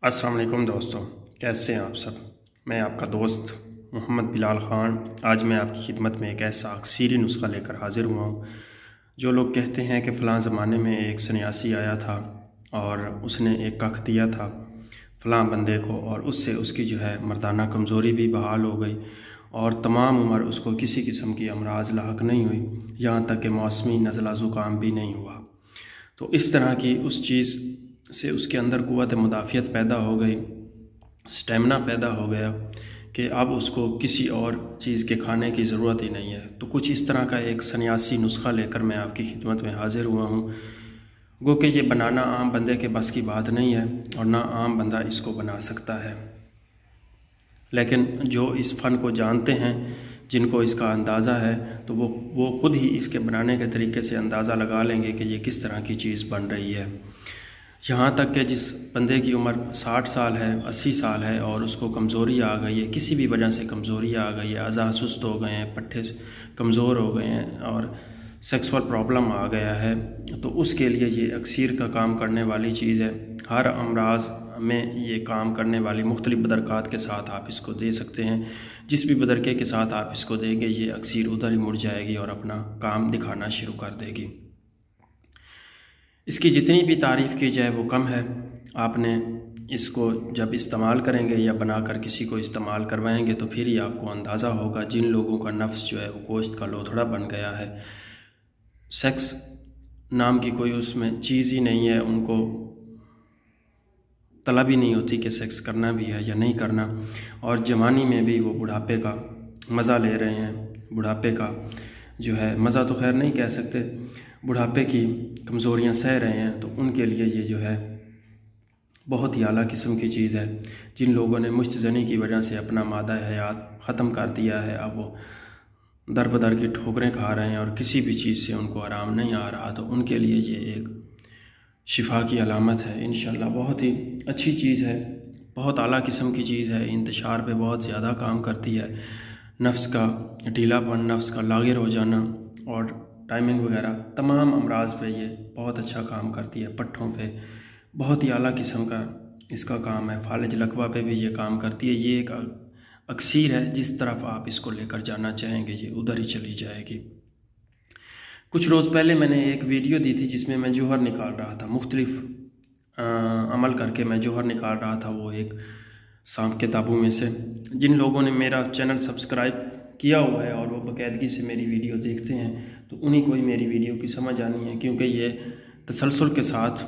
अस्सलाम वालेकुम दोस्तों, कैसे हैं आप सब। मैं आपका दोस्त मोहम्मद बिलाल ख़ान आज मैं आपकी खिदमत में एक ऐसा अक्सीरी नुस्खा लेकर हाज़िर हुआ हूँ। जो लोग कहते हैं कि फ़लाँ ज़माने में एक सन्यासी आया था और उसने एक कख दिया था फ़लाँ बंदे को, और उससे उसकी जो है मर्दाना कमज़ोरी भी बहाल हो गई और तमाम उम्र उसको किसी किस्म की अमराज लाहक नहीं हुई, यहाँ तक कि मौसमी नज़ला ज़ुकाम भी नहीं हुआ। तो इस तरह की उस चीज़ से उसके अंदर क़ुव्वत मुदाफ़ियत पैदा हो गई, स्टेमिना पैदा हो गया कि अब उसको किसी और चीज़ के खाने की ज़रूरत ही नहीं है। तो कुछ इस तरह का एक सन्यासी नुस्खा लेकर मैं आपकी खिदमत में हाज़िर हुआ हूँ। गो कि ये बनाना आम बंदे के बस की बात नहीं है और ना आम बंदा इसको बना सकता है, लेकिन जो इस फ़न को जानते हैं, जिनको इसका अंदाज़ा है, तो वो ख़ुद ही इसके बनाने के तरीके से अंदाज़ा लगा लेंगे कि ये किस तरह की चीज़ बन रही है। यहाँ तक कि जिस बंदे की उम्र 60 साल है, 80 साल है और उसको कमज़ोरी आ गई है, किसी भी वजह से कमज़ोरी आ गई है, अज़ा सुस्त हो गए हैं, पट्ठे कमज़ोर हो गए हैं और सेक्सुअल प्रॉब्लम आ गया है, तो उसके लिए ये अक्सीर का काम करने वाली चीज़ है। हर अमराज में ये काम करने वाली मुख्तलिफ़ बदरकात के साथ आप इसको दे सकते हैं। जिस भी बदरके के साथ आप इसको देंगे, ये अक्सीर उधर ही मुड़ जाएगी और अपना काम दिखाना शुरू कर देगी। इसकी जितनी भी तारीफ़ की जाए वो कम है। आपने इसको जब इस्तेमाल करेंगे या बनाकर किसी को इस्तेमाल करवाएंगे तो फिर ही आपको अंदाज़ा होगा। जिन लोगों का नफ्स जो है वो गोश्त का लोथड़ा बन गया है, सेक्स नाम की कोई उसमें चीज़ ही नहीं है, उनको तलब ही नहीं होती कि सेक्स करना भी है या नहीं करना, और जवानी में भी वो बुढ़ापे का मज़ा ले रहे हैं। बुढ़ापे का जो है मज़ा तो खैर नहीं कह सकते, बुढ़ापे की कमज़ोरियाँ सह रहे हैं, तो उनके लिए ये जो है बहुत ही आला किस्म की चीज़ है। जिन लोगों ने मुश्तज़नी की वजह से अपना मादा हयात ख़त्म कर दिया है, अब वो दर बदर की ठोकरें खा रहे हैं और किसी भी चीज़ से उनको आराम नहीं आ रहा, तो उनके लिए ये एक शिफा की अलामत है। इंशाअल्लाह बहुत ही अच्छी चीज़ है, बहुत आला किस्म की चीज़ है, इंतशार पे बहुत ज़्यादा काम करती है। नफ्स का ढीलापन, नफ्स का लागिर हो जाना और टाइमिंग वगैरह तमाम अमराज पे ये बहुत अच्छा काम करती है। पट्ठों पे बहुत ही आला किस्म का इसका काम है। फालिज लकवा पे भी ये काम करती है। ये एक अक्सीर है, जिस तरफ आप इसको लेकर जाना चाहेंगे ये उधर ही चली जाएगी। कुछ रोज़ पहले मैंने एक वीडियो दी थी जिसमें मैं जौहर निकाल रहा था, मुख्तलिफ़ अमल करके मैं जौहर निकाल रहा था, वो एक सांप के ताबू में से। जिन लोगों ने मेरा चैनल सब्सक्राइब किया हुआ है और वो बाकायदगी से मेरी वीडियो देखते हैं, तो उन्हीं को ही मेरी वीडियो की समझ आनी है, क्योंकि ये तसलसल के साथ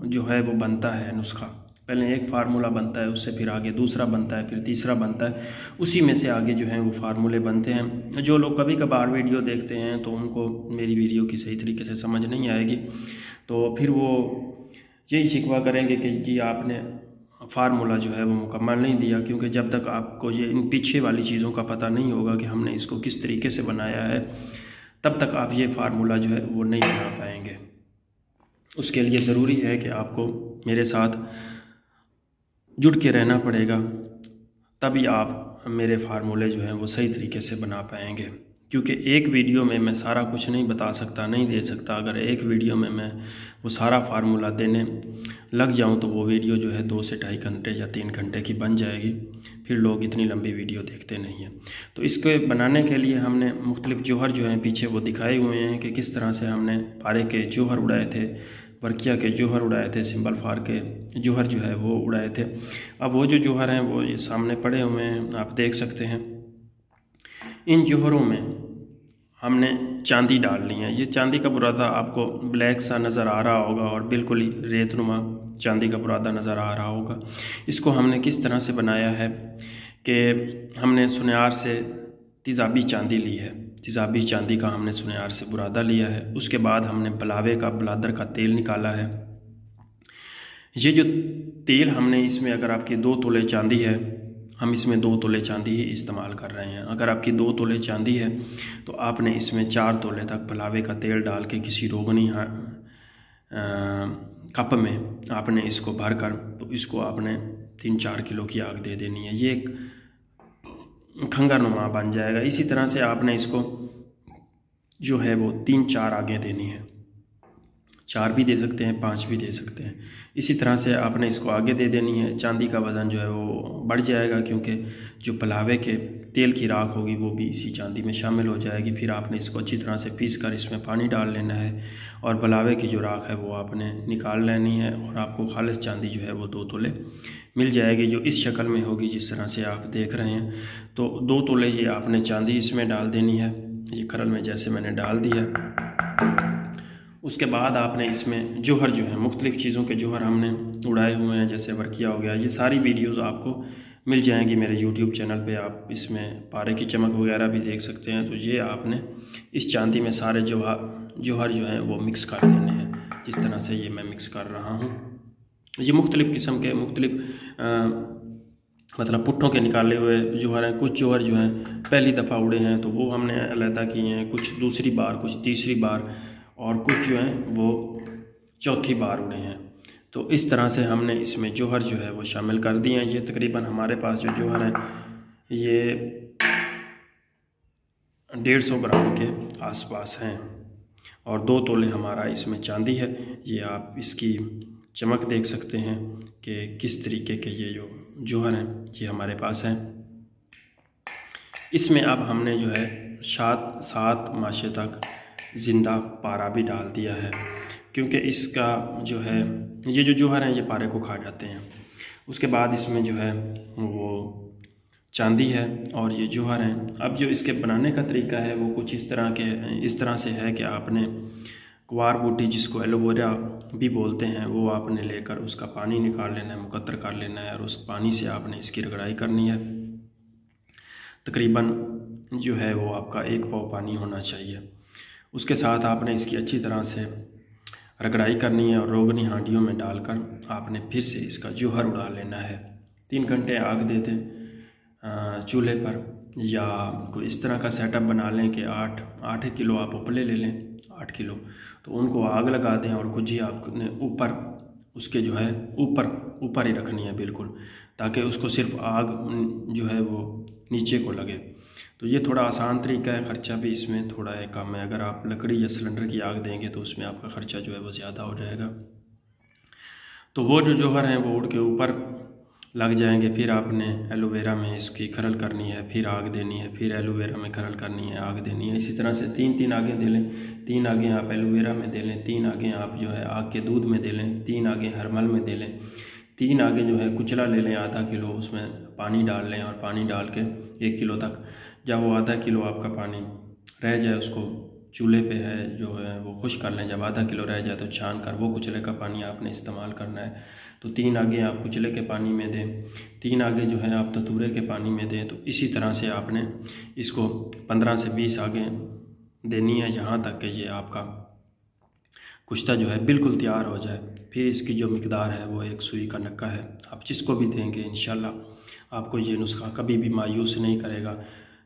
जो है वो बनता है नुस्खा। पहले एक फार्मूला बनता है, उससे फिर आगे दूसरा बनता है, फिर तीसरा बनता है, उसी में से आगे जो है वो फार्मूले बनते हैं। जो लोग कभी कभार वीडियो देखते हैं तो उनको मेरी वीडियो की सही तरीके से समझ नहीं आएगी, तो फिर वो यही शिकवा करेंगे कि जी आपने फार्मूला जो है वो मुकम्मल नहीं दिया, क्योंकि जब तक आपको ये इन पीछे वाली चीज़ों का पता नहीं होगा कि हमने इसको किस तरीके से बनाया है, तब तक आप ये फार्मूला जो है वो नहीं बना पाएंगे। उसके लिए ज़रूरी है कि आपको मेरे साथ जुड़ के रहना पड़ेगा, तभी आप मेरे फार्मूले जो हैं वो सही तरीके से बना पाएंगे। क्योंकि एक वीडियो में मैं सारा कुछ नहीं बता सकता, नहीं दे सकता। अगर एक वीडियो में मैं वो सारा फार्मूला देने लग जाऊं तो वो वीडियो जो है 2 से 2.5 घंटे या 3 घंटे की बन जाएगी, फिर लोग इतनी लंबी वीडियो देखते नहीं हैं। तो इसको बनाने के लिए हमने मुख्तलिफ़ जौहर जो हैं पीछे वो दिखाए हुए हैं कि किस तरह से हमने पारे के जौहर उड़ाए थे, वर्किया के जौहर उड़ाए थे, सिंबल फार के जौहर जो है वो उड़ाए थे। अब वो जो जौहर हैं वो ये सामने पड़े हुए हैं, आप देख सकते हैं। इन जौहरों में हमने चांदी डाल ली है। ये चांदी का बुरादा आपको ब्लैक सा नज़र आ रहा होगा और बिल्कुल ही रेतनुमा चांदी का बुरादा नज़र आ रहा होगा। इसको हमने किस तरह से बनाया है कि हमने सुनियार से तेज़ाबी चांदी ली है, तेज़ाबी चांदी का हमने सुनियार से बुरादा लिया है। उसके बाद हमने बलावे का बलादर का तेल निकाला है। ये जो तेल हमने इसमें, अगर आपकी 2 तोले चांदी है, हम इसमें 2 तोले चांदी ही इस्तेमाल कर रहे हैं। अगर आपकी 2 तोले चांदी है तो आपने इसमें 4 तोले तक बलावे का तेल डाल के किसी रोगनी कप में आपने इसको भर कर, तो इसको आपने 3-4 किलो की आग दे देनी है। ये एक खंगानुमा बन जाएगा। इसी तरह से आपने इसको जो है वो 3-4 आगें देनी है। 4 भी दे सकते हैं, 5 भी दे सकते हैं। इसी तरह से आपने इसको आगे दे देनी है। चांदी का वज़न जो है वो बढ़ जाएगा, क्योंकि जो पलावे के तेल की राख होगी वो भी इसी चांदी में शामिल हो जाएगी। फिर आपने इसको अच्छी तरह से पीस कर इसमें पानी डाल लेना है और पलावे की जो राख है वो आपने निकाल लेनी है और आपको खालिस चांदी जो है वो 2 तोले मिल जाएगी, जो इस शक्ल में होगी जिस तरह से आप देख रहे हैं। तो 2 तोले ये आपने चांदी इसमें डाल देनी है, ये खरल में जैसे मैंने डाल दिया। उसके बाद आपने इसमें जोहर जो है, मुख्तलिफ़ चीज़ों के जोहर हमने उड़ाए हुए हैं, जैसे वर्किया हो गया, ये सारी वीडियोस आपको मिल जाएंगी मेरे YouTube चैनल पे। आप इसमें पारे की चमक वगैरह भी देख सकते हैं। तो ये आपने इस चांदी में सारे जोहर जो हैं वो मिक्स कर देने हैं, जिस तरह से ये मैं मिक्स कर रहा हूँ। ये मुख्तलिफ़ किस्म के मतलब पुट्ठों के निकाले हुए जोहर हैं। कुछ जोहर जो हैं पहली दफ़ा उड़े हैं तो वो हमने अलहदा किए हैं, कुछ दूसरी बार, कुछ तीसरी बार, और कुछ जो हैं वो चौथी बार उड़े हैं। तो इस तरह से हमने इसमें जोहर जो है वो शामिल कर दिए हैं। ये तकरीबन हमारे पास जो जोहर हैं ये 150 ग्राम के आसपास हैं और 2 तोले हमारा इसमें चांदी है। ये आप इसकी चमक देख सकते हैं कि किस तरीके के ये जो जोहर हैं ये हमारे पास हैं। इसमें अब हमने जो है 7 माशे तक ज़िंदा पारा भी डाल दिया है, क्योंकि इसका जो है ये जो जोहर हैं ये पारे को खा जाते हैं। उसके बाद इसमें जो है वो चांदी है और ये जोहर हैं। अब जो इसके बनाने का तरीका है वो कुछ इस तरह से है कि आपने क्वार बूटी, जिसको एलोवेरा भी बोलते हैं, वो आपने लेकर उसका पानी निकाल लेना है, मुकद्दर कर लेना है और उस पानी से आपने इसकी रगड़ाई करनी है। तकरीबन जो है वो आपका 1 पाव पानी होना चाहिए। उसके साथ आपने इसकी अच्छी तरह से रगड़ाई करनी है और रोगनी हांडियों में डालकर आपने फिर से इसका जोहर उड़ा लेना है। 3 घंटे आग दे दें चूल्हे पर, या कोई इस तरह का सेटअप बना लें कि 8 किलो आप उपले ले लें, 8 किलो, तो उनको आग लगा दें और कुछ ही आपने ऊपर उसके जो है ऊपर ही रखनी है बिल्कुल, ताकि उसको सिर्फ आग जो है वो नीचे को लगे। तो ये थोड़ा आसान तरीका है, ख़र्चा भी इसमें थोड़ा है कम है। अगर आप लकड़ी या सिलेंडर की आग देंगे तो उसमें आपका ख़र्चा जो है वो ज़्यादा हो जाएगा। तो वो जो जोहर हैं वो उड़ के ऊपर लग जाएंगे। फिर आपने एलोवेरा में इसकी खरल करनी है, फिर आग देनी है, फिर एलोवेरा में खरल करनी है, आग देनी है। इसी तरह से 3 आगें दे लें। 3 आगें आप एलोवेरा में दे लें, 3 आगें आप जो है आग के दूध में दे लें, 3 आगें हरमल में दे लें, 3 आगें जो है कुचला ले लें आधा किलो, उसमें पानी डाल लें और पानी डाल के 1 किलो तक, जब वो आधा किलो आपका पानी रह जाए उसको चूल्हे पे है जो है वो खुश कर लें। जब आधा किलो रह जाए तो छान कर वो कुचले का पानी आपने इस्तेमाल करना है। तो 3 आगे आप कुचले के पानी में दें, 3 आगे जो है आप ततूरे के पानी में दें। तो इसी तरह से आपने इसको 15 से 20 आगे देनी है, यहाँ तक कि ये आपका कुश्ता जो है बिल्कुल तैयार हो जाए। फिर इसकी जो मिकदार है वो 1 सुई का नक्का है। आप जिसको भी देंगे इंशाल्लाह आपको ये नुस्खा कभी भी मायूस नहीं करेगा।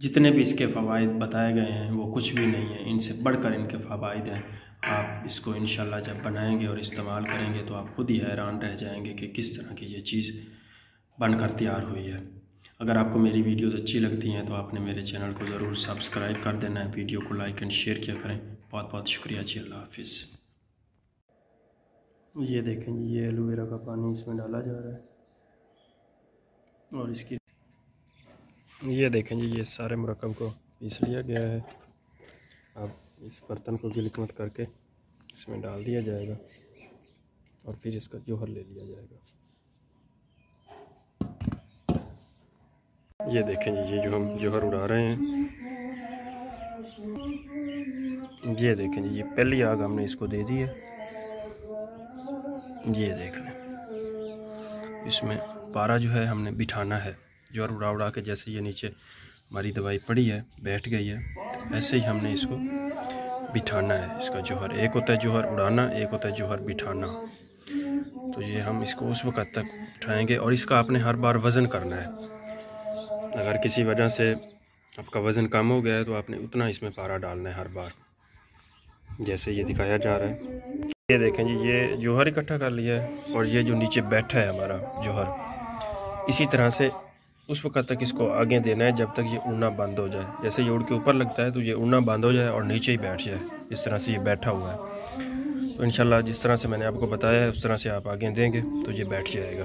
जितने भी इसके फ़वाइद बताए गए हैं वो कुछ भी नहीं है, इनसे बढ़कर इनके फ़वाइद हैं। आप इसको इंशाल्लाह जब बनाएंगे और इस्तेमाल करेंगे तो आप खुद ही हैरान रह जाएंगे कि किस तरह की ये चीज़ बनकर तैयार हुई है। अगर आपको मेरी वीडियोज़ अच्छी लगती हैं तो आपने मेरे चैनल को ज़रूर सब्सक्राइब कर देना है, वीडियो को लाइक एंड शेयर किया करें। बहुत बहुत शुक्रिया जी, अल्लाह हाफिज़। ये देखें जी, ये एलोवेरा का पानी इसमें डाला जा रहा है और इसकी ये देखें जी, ये सारे मुरक्कब को पीस लिया गया है। अब इस बर्तन को गिलकमत करके इसमें डाल दिया जाएगा और फिर इसका जोहर ले लिया जाएगा। ये देखें जी, ये जो हम जोहर उड़ा रहे हैं, ये देखें जी, ये पहली आग हमने इसको दे दी है। ये देख लें, इसमें पारा जो है हमने बिठाना है। जोहर उड़ा उड़ा के जैसे ये नीचे हमारी दवाई पड़ी है, बैठ गई है, ऐसे ही हमने इसको बिठाना है। इसका जोहर एक होता है जोहर उड़ाना, एक होता है जोहर बिठाना। तो ये हम इसको उस वक़्त तक उठाएंगे और इसका आपने हर बार वज़न करना है। अगर किसी वजह से आपका वज़न कम हो गया है तो आपने उतना इसमें पारा डालना है हर बार, जैसे ये दिखाया जा रहा है। ये देखें जी, ये जोहर इकट्ठा कर लिया है और ये जो नीचे बैठा है हमारा जोहर, इसी तरह से उस वक्त तक इसको आगे देना है जब तक ये उड़ना बंद हो जाए। जैसे ये उड़ के ऊपर लगता है तो ये उड़ना बंद हो जाए और नीचे ही बैठ जाए। इस तरह से ये बैठा हुआ है। तो इंशाल्लाह जिस तरह से मैंने आपको बताया है उस तरह से आप आगे देंगे तो ये बैठ जाएगा।